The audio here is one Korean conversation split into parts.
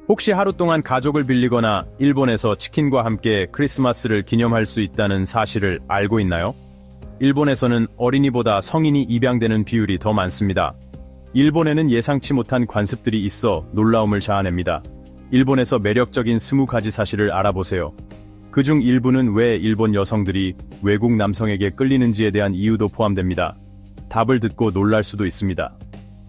혹시 하루 동안 가족을 빌리거나 일본에서 치킨과 함께 크리스마스를 기념할 수 있다는 사실을 알고 있나요? 일본에서는 어린이보다 성인이 입양되는 비율이 더 많습니다. 일본에는 예상치 못한 관습들이 있어 놀라움을 자아냅니다. 일본에서 매력적인 20가지 사실을 알아보세요. 그중 일부는 왜 일본 여성들이 외국 남성에게 끌리는지에 대한 이유도 포함됩니다. 답을 듣고 놀랄 수도 있습니다.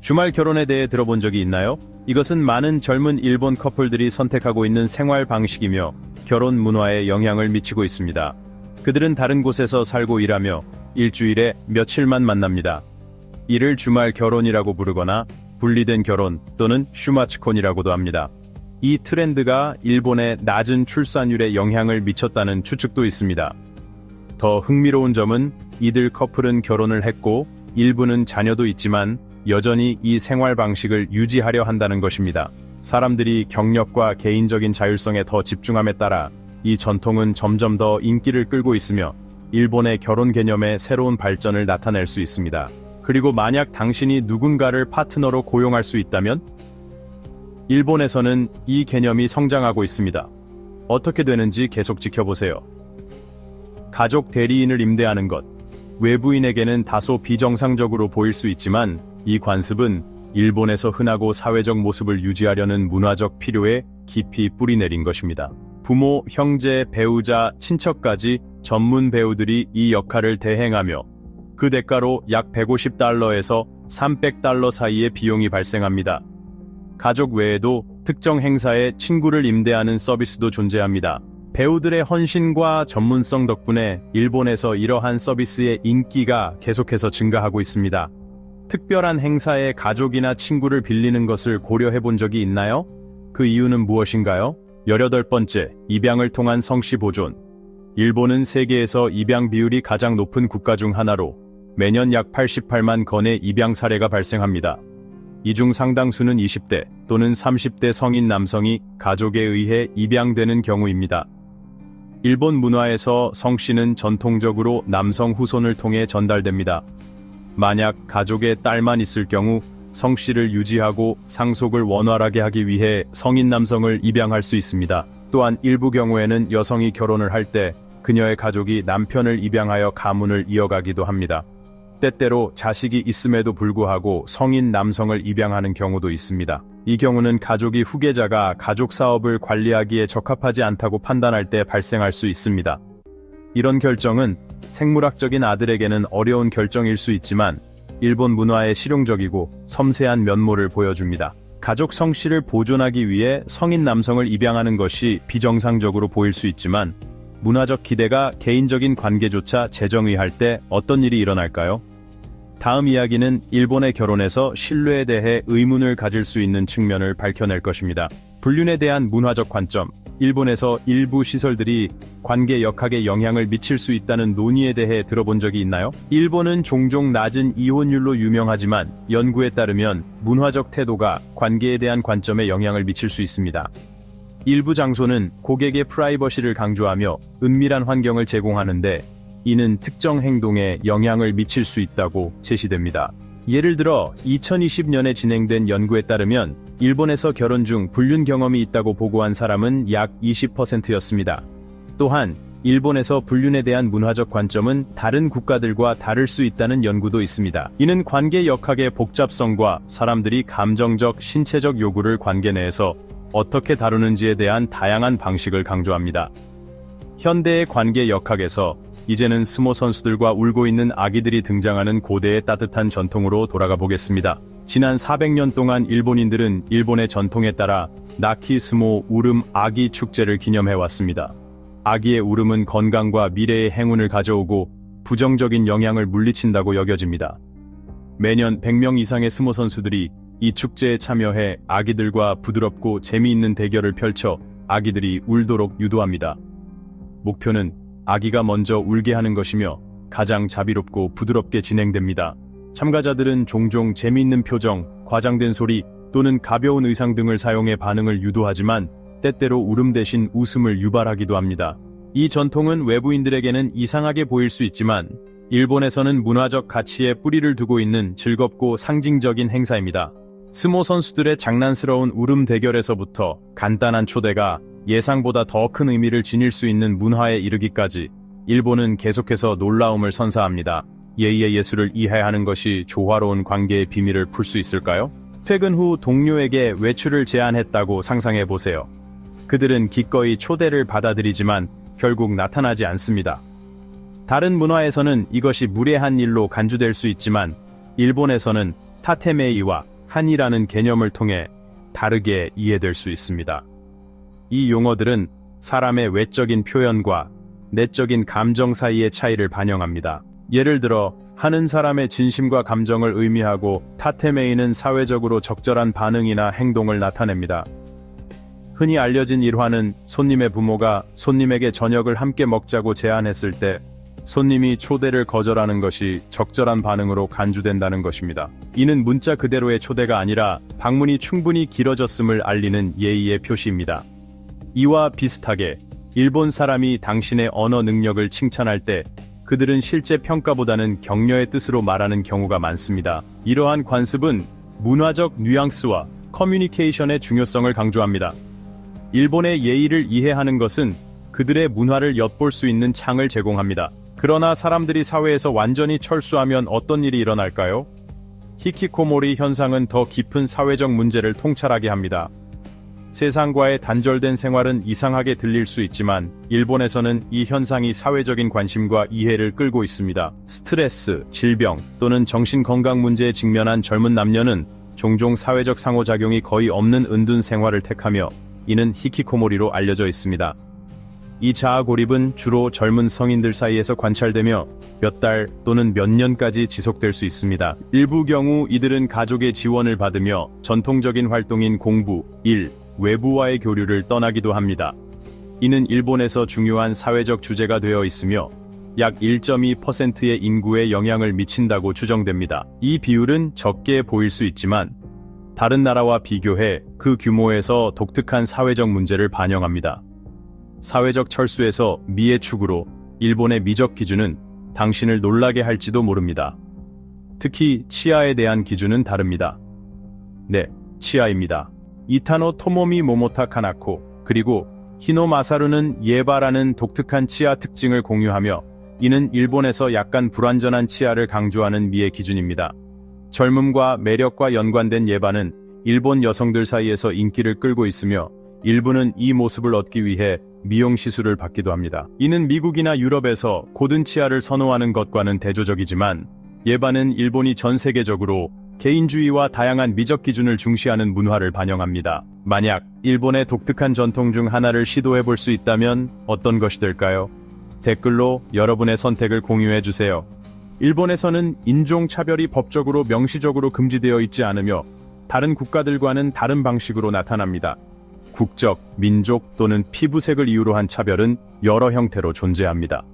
주말 결혼에 대해 들어본 적이 있나요? 이것은 많은 젊은 일본 커플들이 선택하고 있는 생활 방식이며 결혼 문화에 영향을 미치고 있습니다. 그들은 다른 곳에서 살고 일하며 일주일에 며칠만 만납니다. 이를 주말 결혼이라고 부르거나 분리된 결혼 또는 슈마츠콘이라고도 합니다. 이 트렌드가 일본의 낮은 출산율에 영향을 미쳤다는 추측도 있습니다. 더 흥미로운 점은 이들 커플은 결혼을 했고 일부는 자녀도 있지만 여전히 이 생활 방식을 유지하려 한다는 것입니다. 사람들이 경력과 개인적인 자율성에 더 집중함에 따라 이 전통은 점점 더 인기를 끌고 있으며 일본의 결혼 개념의 새로운 발전을 나타낼 수 있습니다. 그리고 만약 당신이 누군가를 파트너로 고용할 수 있다면? 일본에서는 이 개념이 성장하고 있습니다. 어떻게 되는지 계속 지켜보세요. 가족 대리인을 임대하는 것. 외부인에게는 다소 비정상적으로 보일 수 있지만 이 관습은 일본에서 흔하고 사회적 모습을 유지하려는 문화적 필요에 깊이 뿌리내린 것입니다. 부모, 형제, 배우자, 친척까지 전문 배우들이 이 역할을 대행하며 그 대가로 약 $150에서 $300 사이의 비용이 발생합니다. 가족 외에도 특정 행사에 친구를 임대하는 서비스도 존재합니다. 배우들의 헌신과 전문성 덕분에 일본에서 이러한 서비스의 인기가 계속해서 증가하고 있습니다. 특별한 행사에 가족이나 친구를 빌리는 것을 고려해 본 적이 있나요? 그 이유는 무엇인가요? 18번째, 입양을 통한 성씨 보존. 일본은 세계에서 입양 비율이 가장 높은 국가 중 하나로 매년 약 88만 건의 입양 사례가 발생합니다. 이 중 상당수는 20대 또는 30대 성인 남성이 가족에 의해 입양되는 경우입니다. 일본 문화에서 성씨는 전통적으로 남성 후손을 통해 전달됩니다. 만약 가족에 딸만 있을 경우 성씨를 유지하고 상속을 원활하게 하기 위해 성인 남성을 입양할 수 있습니다. 또한 일부 경우에는 여성이 결혼을 할 때 그녀의 가족이 남편을 입양하여 가문을 이어가기도 합니다. 때때로 자식이 있음에도 불구하고 성인 남성을 입양하는 경우도 있습니다. 이 경우는 가족이 후계자가 가족 사업을 관리하기에 적합하지 않다고 판단할 때 발생할 수 있습니다. 이런 결정은 생물학적인 아들에게는 어려운 결정일 수 있지만 일본 문화의 실용적이고 섬세한 면모를 보여줍니다. 가족 성씨를 보존하기 위해 성인 남성을 입양하는 것이 비정상적으로 보일 수 있지만 문화적 기대가 개인적인 관계조차 재정의할 때 어떤 일이 일어날까요? 다음 이야기는 일본의 결혼에서 신뢰에 대해 의문을 가질 수 있는 측면을 밝혀낼 것입니다. 불륜에 대한 문화적 관점. 일본에서 일부 시설들이 관계 역학에 영향을 미칠 수 있다는 논의에 대해 들어본 적이 있나요? 일본은 종종 낮은 이혼율로 유명하지만 연구에 따르면 문화적 태도가 관계에 대한 관점에 영향을 미칠 수 있습니다. 일부 장소는 고객의 프라이버시를 강조하며 은밀한 환경을 제공하는데 이는 특정 행동에 영향을 미칠 수 있다고 제시됩니다. 예를 들어 2020년에 진행된 연구에 따르면 일본에서 결혼 중 불륜 경험이 있다고 보고한 사람은 약 20%였습니다. 또한 일본에서 불륜에 대한 문화적 관점은 다른 국가들과 다를 수 있다는 연구도 있습니다. 이는 관계 역학의 복잡성과 사람들이 감정적, 신체적 요구를 관계 내에서 어떻게 다루는지에 대한 다양한 방식을 강조합니다. 현대의 관계 역학에서 이제는 스모 선수들과 울고 있는 아기들이 등장하는 고대의 따뜻한 전통으로 돌아가 보겠습니다. 지난 400년 동안 일본인들은 일본의 전통에 따라 나키 스모 울음 아기 축제를 기념해왔습니다. 아기의 울음은 건강과 미래의 행운을 가져오고 부정적인 영향을 물리친다고 여겨집니다. 매년 100명 이상의 스모 선수들이 이 축제에 참여해 아기들과 부드럽고 재미있는 대결을 펼쳐 아기들이 울도록 유도합니다. 목표는 아기가 먼저 울게 하는 것이며 가장 자비롭고 부드럽게 진행됩니다. 참가자들은 종종 재미있는 표정, 과장된 소리 또는 가벼운 의상 등을 사용해 반응을 유도하지만 때때로 울음 대신 웃음을 유발하기도 합니다. 이 전통은 외부인들에게는 이상하게 보일 수 있지만 일본에서는 문화적 가치에 뿌리를 두고 있는 즐겁고 상징적인 행사입니다. 스모 선수들의 장난스러운 울음 대결에서부터 간단한 초대가 예상보다 더 큰 의미를 지닐 수 있는 문화에 이르기까지 일본은 계속해서 놀라움을 선사합니다. 예의의 예술을 이해하는 것이 조화로운 관계의 비밀을 풀 수 있을까요? 퇴근 후 동료에게 외출을 제안했다고 상상해보세요. 그들은 기꺼이 초대를 받아들이지만 결국 나타나지 않습니다. 다른 문화에서는 이것이 무례한 일로 간주될 수 있지만 일본에서는 타테메이와 한이라는 개념을 통해 다르게 이해될 수 있습니다. 이 용어들은 사람의 외적인 표현과 내적인 감정 사이의 차이를 반영합니다. 예를 들어 하는 사람의 진심과 감정을 의미하고 타테메이는 사회적으로 적절한 반응이나 행동을 나타냅니다. 흔히 알려진 일화는 손님의 부모가 손님에게 저녁을 함께 먹자고 제안했을 때 손님이 초대를 거절하는 것이 적절한 반응으로 간주된다는 것입니다. 이는 문자 그대로의 초대가 아니라 방문이 충분히 길어졌음을 알리는 예의의 표시입니다. 이와 비슷하게 일본 사람이 당신의 언어 능력을 칭찬할 때 그들은 실제 평가보다는 격려의 뜻으로 말하는 경우가 많습니다. 이러한 관습은 문화적 뉘앙스와 커뮤니케이션의 중요성을 강조합니다. 일본의 예의를 이해하는 것은 그들의 문화를 엿볼 수 있는 창을 제공합니다. 그러나 사람들이 사회에서 완전히 철수하면 어떤 일이 일어날까요? 히키코모리 현상은 더 깊은 사회적 문제를 통찰하게 합니다. 세상과의 단절된 생활은 이상하게 들릴 수 있지만 일본에서는 이 현상이 사회적인 관심과 이해를 끌고 있습니다. 스트레스, 질병 또는 정신건강 문제에 직면한 젊은 남녀는 종종 사회적 상호작용이 거의 없는 은둔 생활을 택하며 이는 히키코모리로 알려져 있습니다. 이 자아 고립은 주로 젊은 성인들 사이에서 관찰되며 몇 달 또는 몇 년까지 지속될 수 있습니다. 일부 경우 이들은 가족의 지원을 받으며 전통적인 활동인 공부, 일, 외부와의 교류를 떠나기도 합니다. 이는 일본에서 중요한 사회적 주제가 되어 있으며 약 1.2%의 인구에 영향을 미친다고 추정됩니다. 이 비율은 적게 보일 수 있지만 다른 나라와 비교해 그 규모에서 독특한 사회적 문제를 반영합니다. 사회적 철수에서 미의 축으로 일본의 미적 기준은 당신을 놀라게 할지도 모릅니다. 특히 치아에 대한 기준은 다릅니다. 네, 치아입니다. 이타노 토모미 모모타 카나코 그리고 히노 마사루는 예바라는 독특한 치아 특징을 공유하며 이는 일본에서 약간 불완전한 치아를 강조하는 미의 기준입니다. 젊음과 매력과 연관된 예바는 일본 여성들 사이에서 인기를 끌고 있으며 일부는 이 모습을 얻기 위해 미용 시술을 받기도 합니다. 이는 미국이나 유럽에서 고든 치아를 선호하는 것과는 대조적이지만 예바는 일본이 전 세계적으로 개인주의와 다양한 미적 기준을 중시하는 문화를 반영합니다. 만약 일본의 독특한 전통 중 하나를 시도해볼 수 있다면 어떤 것이 될까요? 댓글로 여러분의 선택을 공유해주세요. 일본에서는 인종차별이 법적으로 명시적으로 금지되어 있지 않으며 다른 국가들과는 다른 방식으로 나타납니다. 국적, 민족 또는 피부색을 이유로 한 차별은 여러 형태로 존재합니다.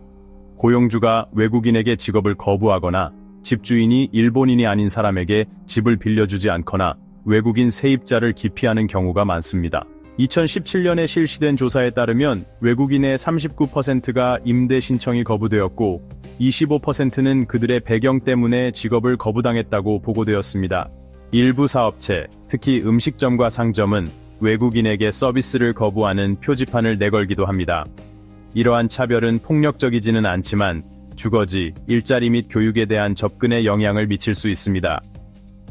고용주가 외국인에게 직업을 거부하거나 집주인이 일본인이 아닌 사람에게 집을 빌려주지 않거나 외국인 세입자를 기피하는 경우가 많습니다. 2017년에 실시된 조사에 따르면 외국인의 39%가 임대 신청이 거부되었고 25%는 그들의 배경 때문에 직업을 거부당했다고 보고되었습니다. 일부 사업체, 특히 음식점과 상점은 외국인에게 서비스를 거부하는 표지판을 내걸기도 합니다. 이러한 차별은 폭력적이지는 않지만 주거지, 일자리 및 교육에 대한 접근에 영향을 미칠 수 있습니다.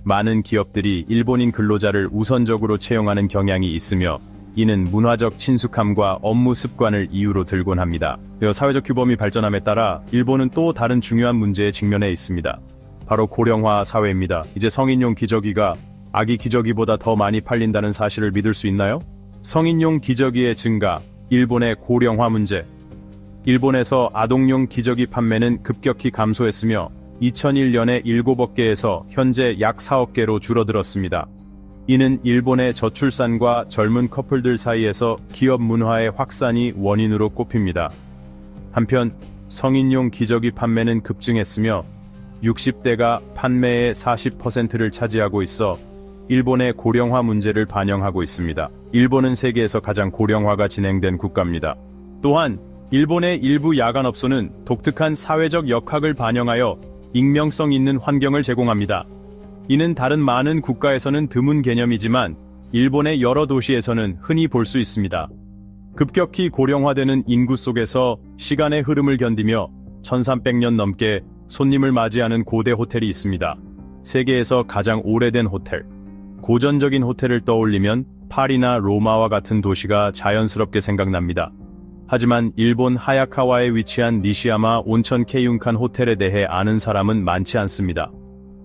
많은 기업들이 일본인 근로자를 우선적으로 채용하는 경향이 있으며 이는 문화적 친숙함과 업무 습관을 이유로 들곤 합니다. 사회적 규범이 발전함에 따라 일본은 또 다른 중요한 문제에 직면해 있습니다. 바로 고령화 사회입니다. 이제 성인용 기저귀가 아기 기저귀보다 더 많이 팔린다는 사실을 믿을 수 있나요? 성인용 기저귀의 증가, 일본의 고령화 문제. 일본에서 아동용 기저귀 판매는 급격히 감소했으며 2001년에 7억 개에서 현재 약 4억 개로 줄어들었습니다. 이는 일본의 저출산과 젊은 커플들 사이에서 기업 문화의 확산이 원인으로 꼽힙니다. 한편 성인용 기저귀 판매는 급증했으며 60대가 판매의 40%를 차지하고 있어 일본의 고령화 문제를 반영하고 있습니다. 일본은 세계에서 가장 고령화가 진행된 국가입니다. 또한 일본의 일부 야간업소는 독특한 사회적 역학을 반영하여 익명성 있는 환경을 제공합니다. 이는 다른 많은 국가에서는 드문 개념이지만 일본의 여러 도시에서는 흔히 볼 수 있습니다. 급격히 고령화되는 인구 속에서 시간의 흐름을 견디며 1300년 넘게 손님을 맞이하는 고대 호텔이 있습니다. 세계에서 가장 오래된 호텔. 고전적인 호텔을 떠올리면 파리나 로마와 같은 도시가 자연스럽게 생각납니다. 하지만 일본 하야카와에 위치한 니시야마 온천 케이운칸 호텔에 대해 아는 사람은 많지 않습니다.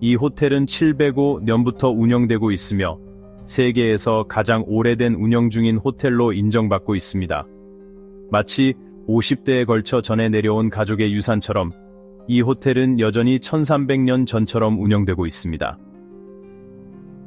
이 호텔은 705년부터 운영되고 있으며 세계에서 가장 오래된 운영 중인 호텔로 인정받고 있습니다. 마치 50대에 걸쳐 전해 내려온 가족의 유산처럼 이 호텔은 여전히 1300년 전처럼 운영되고 있습니다.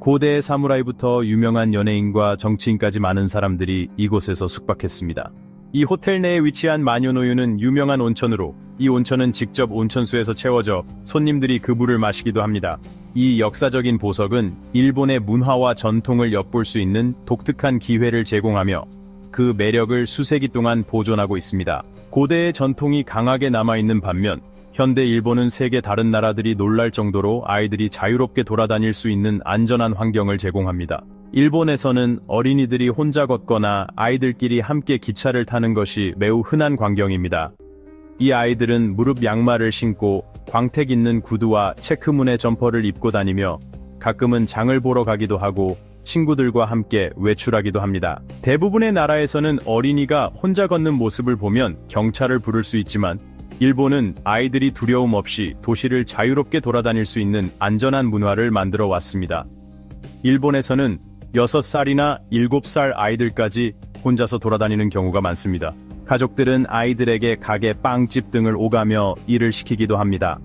고대의 사무라이부터 유명한 연예인과 정치인까지 많은 사람들이 이곳에서 숙박했습니다. 이 호텔 내에 위치한 마뇨노유는 유명한 온천으로 이 온천은 직접 온천수에서 채워져 손님들이 그 물을 마시기도 합니다. 이 역사적인 보석은 일본의 문화와 전통을 엿볼 수 있는 독특한 기회를 제공하며 그 매력을 수세기 동안 보존하고 있습니다. 고대의 전통이 강하게 남아있는 반면 현대 일본은 세계 다른 나라들이 놀랄 정도로 아이들이 자유롭게 돌아다닐 수 있는 안전한 환경을 제공합니다. 일본에서는 어린이들이 혼자 걷거나 아이들끼리 함께 기차를 타는 것이 매우 흔한 광경입니다. 이 아이들은 무릎 양말을 신고 광택 있는 구두와 체크무늬 점퍼를 입고 다니며 가끔은 장을 보러 가기도 하고 친구들과 함께 외출하기도 합니다. 대부분의 나라에서는 어린이가 혼자 걷는 모습을 보면 경찰을 부를 수 있지만 일본은 아이들이 두려움 없이 도시를 자유롭게 돌아다닐 수 있는 안전한 문화를 만들어 왔습니다. 일본에서는 6살이나 7살 아이들까지 혼자서 돌아다니는 경우가 많습니다. 가족들은 아이들에게 가게, 빵집 등을 오가며 일을 시키기도 합니다.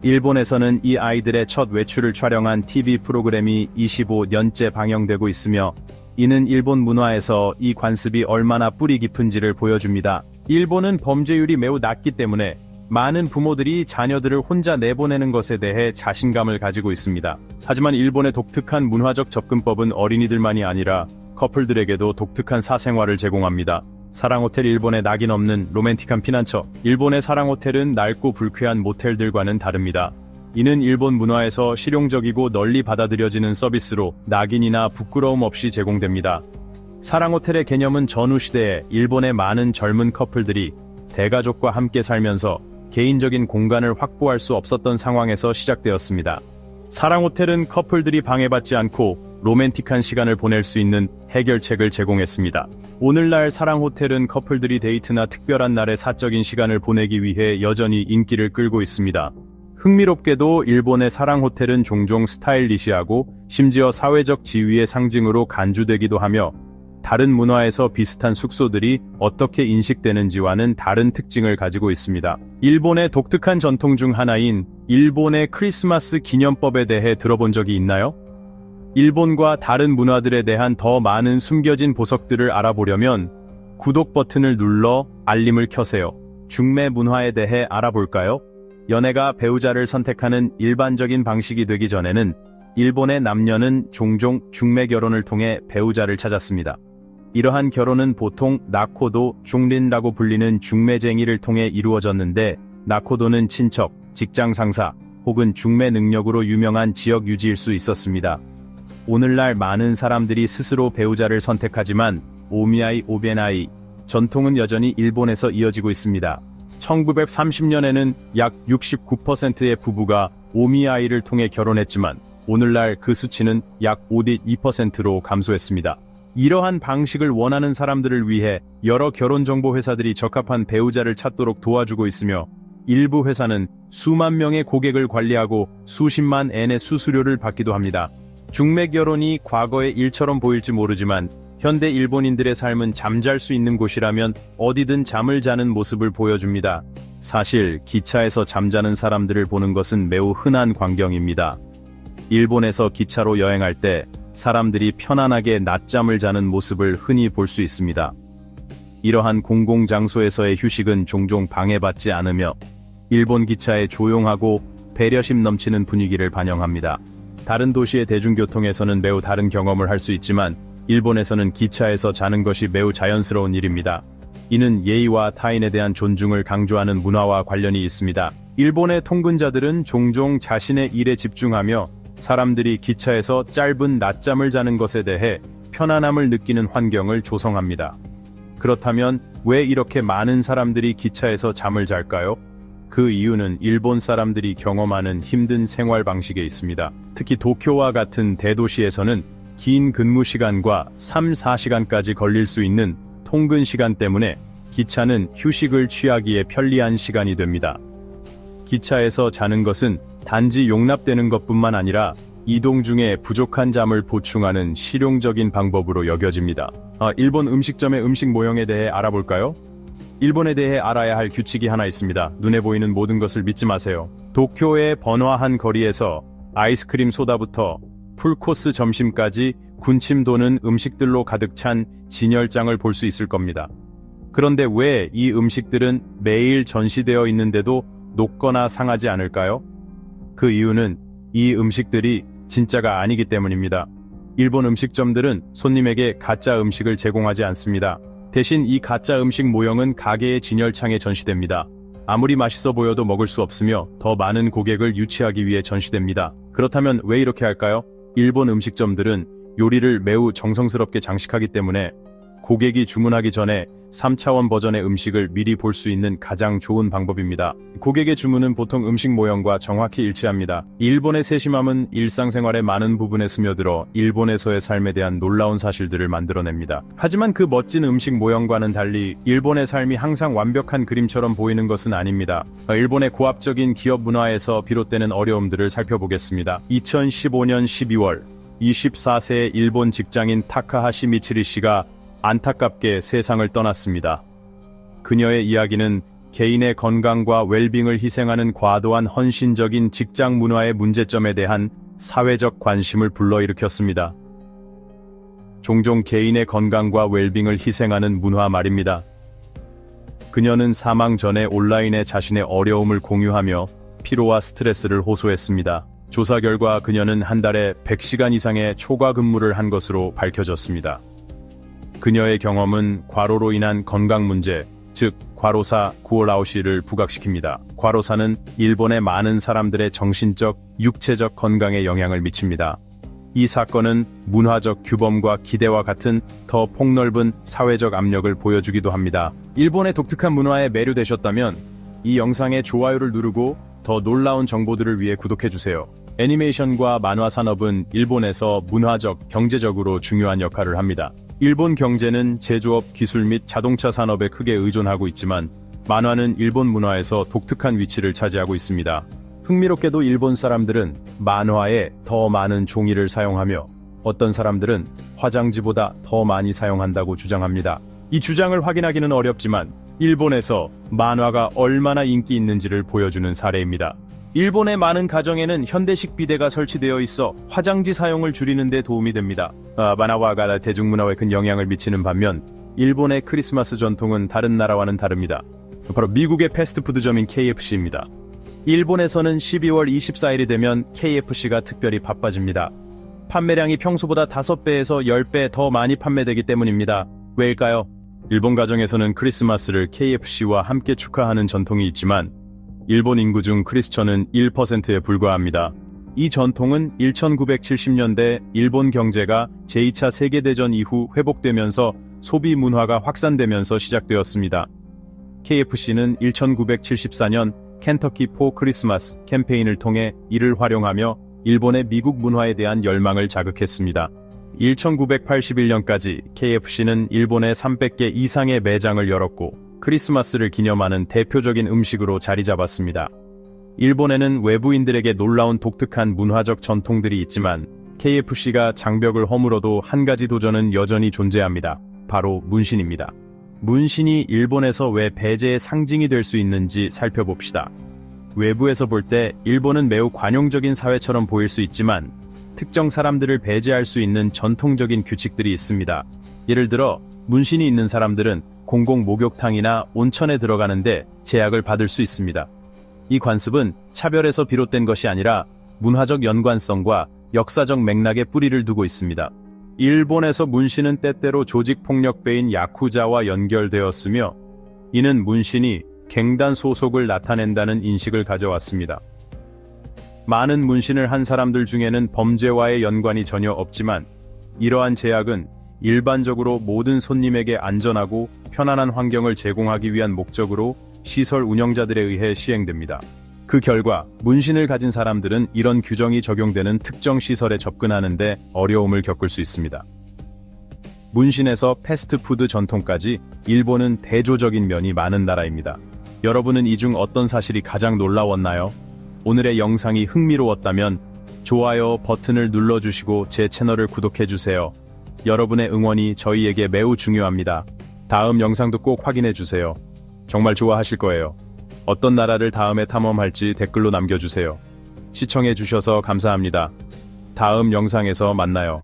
일본에서는 이 아이들의 첫 외출을 촬영한 TV 프로그램이 25년째 방영되고 있으며 이는 일본 문화에서 이 관습이 얼마나 뿌리 깊은지를 보여줍니다. 일본은 범죄율이 매우 낮기 때문에 많은 부모들이 자녀들을 혼자 내보내는 것에 대해 자신감을 가지고 있습니다. 하지만 일본의 독특한 문화적 접근법은 어린이들만이 아니라 커플들에게도 독특한 사생활을 제공합니다. 사랑호텔. 일본의 낙인 없는 로맨틱한 피난처. 일본의 사랑호텔은 낡고 불쾌한 모텔들과는 다릅니다. 이는 일본 문화에서 실용적이고 널리 받아들여지는 서비스로 낙인이나 부끄러움 없이 제공됩니다. 사랑호텔의 개념은 전후 시대에 일본의 많은 젊은 커플들이 대가족과 함께 살면서 개인적인 공간을 확보할 수 없었던 상황에서 시작되었습니다. 사랑호텔은 커플들이 방해받지 않고 로맨틱한 시간을 보낼 수 있는 해결책을 제공했습니다. 오늘날 사랑호텔은 커플들이 데이트나 특별한 날의 사적인 시간을 보내기 위해 여전히 인기를 끌고 있습니다. 흥미롭게도 일본의 사랑호텔은 종종 스타일리시하고 심지어 사회적 지위의 상징으로 간주되기도 하며 다른 문화에서 비슷한 숙소들이 어떻게 인식되는지와는 다른 특징을 가지고 있습니다. 일본의 독특한 전통 중 하나인 일본의 크리스마스 기념법에 대해 들어본 적이 있나요? 일본과 다른 문화들에 대한 더 많은 숨겨진 보석들을 알아보려면 구독 버튼을 눌러 알림을 켜세요. 중매 문화에 대해 알아볼까요? 연애가 배우자를 선택하는 일반적인 방식이 되기 전에는 일본의 남녀는 종종 중매 결혼을 통해 배우자를 찾았습니다. 이러한 결혼은 보통 나코도 중린이라고 불리는 중매쟁이를 통해 이루어졌는데 나코도는 친척, 직장 상사 혹은 중매 능력으로 유명한 지역 유지일 수 있었습니다. 오늘날 많은 사람들이 스스로 배우자를 선택하지만 오미아이 오베나이 전통은 여전히 일본에서 이어지고 있습니다. 1930년에는 약 69%의 부부가 오미아이를 통해 결혼했지만 오늘날 그 수치는 약 52%로 감소했습니다. 이러한 방식을 원하는 사람들을 위해 여러 결혼정보 회사들이 적합한 배우자를 찾도록 도와주고 있으며 일부 회사는 수만 명의 고객을 관리하고 수십만 엔의 수수료를 받기도 합니다. 중매 결혼이 과거의 일처럼 보일지 모르지만 현대 일본인들의 삶은 잠잘 수 있는 곳이라면 어디든 잠을 자는 모습을 보여줍니다. 사실 기차에서 잠자는 사람들을 보는 것은 매우 흔한 광경입니다. 일본에서 기차로 여행할 때 사람들이 편안하게 낮잠을 자는 모습을 흔히 볼 수 있습니다. 이러한 공공장소에서의 휴식은 종종 방해받지 않으며 일본 기차의 조용하고 배려심 넘치는 분위기를 반영합니다. 다른 도시의 대중교통에서는 매우 다른 경험을 할 수 있지만 일본에서는 기차에서 자는 것이 매우 자연스러운 일입니다. 이는 예의와 타인에 대한 존중을 강조하는 문화와 관련이 있습니다. 일본의 통근자들은 종종 자신의 일에 집중하며 사람들이 기차에서 짧은 낮잠을 자는 것에 대해 편안함을 느끼는 환경을 조성합니다. 그렇다면 왜 이렇게 많은 사람들이 기차에서 잠을 잘까요? 그 이유는 일본 사람들이 경험하는 힘든 생활 방식에 있습니다. 특히 도쿄와 같은 대도시에서는 긴 근무 시간과 3, 4시간까지 걸릴 수 있는 통근 시간 때문에 기차는 휴식을 취하기에 편리한 시간이 됩니다. 기차에서 자는 것은 단지 용납되는 것뿐만 아니라 이동 중에 부족한 잠을 보충하는 실용적인 방법으로 여겨집니다. 일본 음식점의 음식 모형에 대해 알아볼까요? 일본에 대해 알아야 할 규칙이 하나 있습니다. 눈에 보이는 모든 것을 믿지 마세요. 도쿄의 번화한 거리에서 아이스크림 소다부터 풀코스 점심까지 군침 도는 음식들로 가득 찬 진열장을 볼 수 있을 겁니다. 그런데 왜 이 음식들은 매일 전시되어 있는데도 녹거나 상하지 않을까요? 그 이유는 이 음식들이 진짜가 아니기 때문입니다. 일본 음식점들은 손님에게 가짜 음식을 제공하지 않습니다. 대신 이 가짜 음식 모형은 가게의 진열창에 전시됩니다. 아무리 맛있어 보여도 먹을 수 없으며 더 많은 고객을 유치하기 위해 전시됩니다. 그렇다면 왜 이렇게 할까요? 일본 음식점들은 요리를 매우 정성스럽게 장식하기 때문에 고객이 주문하기 전에 3차원 버전의 음식을 미리 볼 수 있는 가장 좋은 방법입니다. 고객의 주문은 보통 음식 모형과 정확히 일치합니다. 일본의 세심함은 일상생활의 많은 부분에 스며들어 일본에서의 삶에 대한 놀라운 사실들을 만들어냅니다. 하지만 그 멋진 음식 모형과는 달리 일본의 삶이 항상 완벽한 그림처럼 보이는 것은 아닙니다. 일본의 고압적인 기업 문화에서 비롯되는 어려움들을 살펴보겠습니다. 2015년 12월 24세의 일본 직장인 타카하시 미츠리 씨가 안타깝게 세상을 떠났습니다. 그녀의 이야기는 개인의 건강과 웰빙을 희생하는 과도한 헌신적인 직장 문화의 문제점에 대한 사회적 관심을 불러일으켰습니다. 종종 개인의 건강과 웰빙을 희생하는 문화 말입니다. 그녀는 사망 전에 온라인에 자신의 어려움을 공유하며 피로와 스트레스를 호소했습니다. 조사 결과 그녀는 한 달에 100시간 이상의 초과 근무를 한 것으로 밝혀졌습니다. 그녀의 경험은 과로로 인한 건강 문제, 즉 과로사 구올아웃시를 부각시킵니다. 과로사는 일본의 많은 사람들의 정신적, 육체적 건강에 영향을 미칩니다. 이 사건은 문화적 규범과 기대와 같은 더 폭넓은 사회적 압력을 보여주기도 합니다. 일본의 독특한 문화에 매료되셨다면 이 영상의 좋아요를 누르고 더 놀라운 정보들을 위해 구독해주세요. 애니메이션과 만화 산업은 일본에서 문화적, 경제적으로 중요한 역할을 합니다. 일본 경제는 제조업, 기술 및 자동차 산업에 크게 의존하고 있지만 만화는 일본 문화에서 독특한 위치를 차지하고 있습니다. 흥미롭게도 일본 사람들은 만화에 더 많은 종이를 사용하며 어떤 사람들은 화장지보다 더 많이 사용한다고 주장합니다. 이 주장을 확인하기는 어렵지만 일본에서 만화가 얼마나 인기 있는지를 보여주는 사례입니다. 일본의 많은 가정에는 현대식 비데가 설치되어 있어 화장지 사용을 줄이는 데 도움이 됩니다. 만화가 대중문화에 큰 영향을 미치는 반면 일본의 크리스마스 전통은 다른 나라와는 다릅니다. 바로 미국의 패스트푸드점인 KFC입니다. 일본에서는 12월 24일이 되면 KFC가 특별히 바빠집니다. 판매량이 평소보다 5배에서 10배 더 많이 판매되기 때문입니다. 왜일까요? 일본 가정에서는 크리스마스를 KFC와 함께 축하하는 전통이 있지만 일본 인구 중 크리스천은 1%에 불과합니다. 이 전통은 1970년대 일본 경제가 제2차 세계대전 이후 회복되면서 소비 문화가 확산되면서 시작되었습니다. KFC는 1974년 켄터키 포 크리스마스 캠페인을 통해 이를 활용하며 일본의 미국 문화에 대한 열망을 자극했습니다. 1981년까지 KFC는 일본에 300개 이상의 매장을 열었고 크리스마스를 기념하는 대표적인 음식으로 자리 잡았습니다. 일본에는 외부인들에게 놀라운 독특한 문화적 전통들이 있지만 KFC가 장벽을 허물어도 한 가지 도전은 여전히 존재합니다. 바로 문신입니다. 문신이 일본에서 왜 배제의 상징이 될 수 있는지 살펴봅시다. 외부에서 볼 때 일본은 매우 관용적인 사회처럼 보일 수 있지만 특정 사람들을 배제할 수 있는 전통적인 규칙들이 있습니다. 예를 들어 문신이 있는 사람들은 공공 목욕탕이나 온천에 들어가는데 제약을 받을 수 있습니다. 이 관습은 차별에서 비롯된 것이 아니라 문화적 연관성과 역사적 맥락에 뿌리를 두고 있습니다. 일본에서 문신은 때때로 조직폭력배인 야쿠자와 연결되었으며 이는 문신이 갱단 소속을 나타낸다는 인식을 가져왔습니다. 많은 문신을 한 사람들 중에는 범죄와의 연관이 전혀 없지만 이러한 제약은 일반적으로 모든 손님에게 안전하고 편안한 환경을 제공하기 위한 목적으로 시설 운영자들에 의해 시행됩니다. 그 결과 문신을 가진 사람들은 이런 규정이 적용되는 특정 시설에 접근하는데 어려움을 겪을 수 있습니다. 문신에서 패스트푸드 전통까지 일본은 대조적인 면이 많은 나라입니다. 여러분은 이 중 어떤 사실이 가장 놀라웠나요? 오늘의 영상이 흥미로웠다면 좋아요 버튼을 눌러주시고 제 채널을 구독해주세요. 여러분의 응원이 저희에게 매우 중요합니다. 다음 영상도 꼭 확인해주세요. 정말 좋아하실 거예요. 어떤 나라를 다음에 탐험할지 댓글로 남겨주세요. 시청해주셔서 감사합니다. 다음 영상에서 만나요.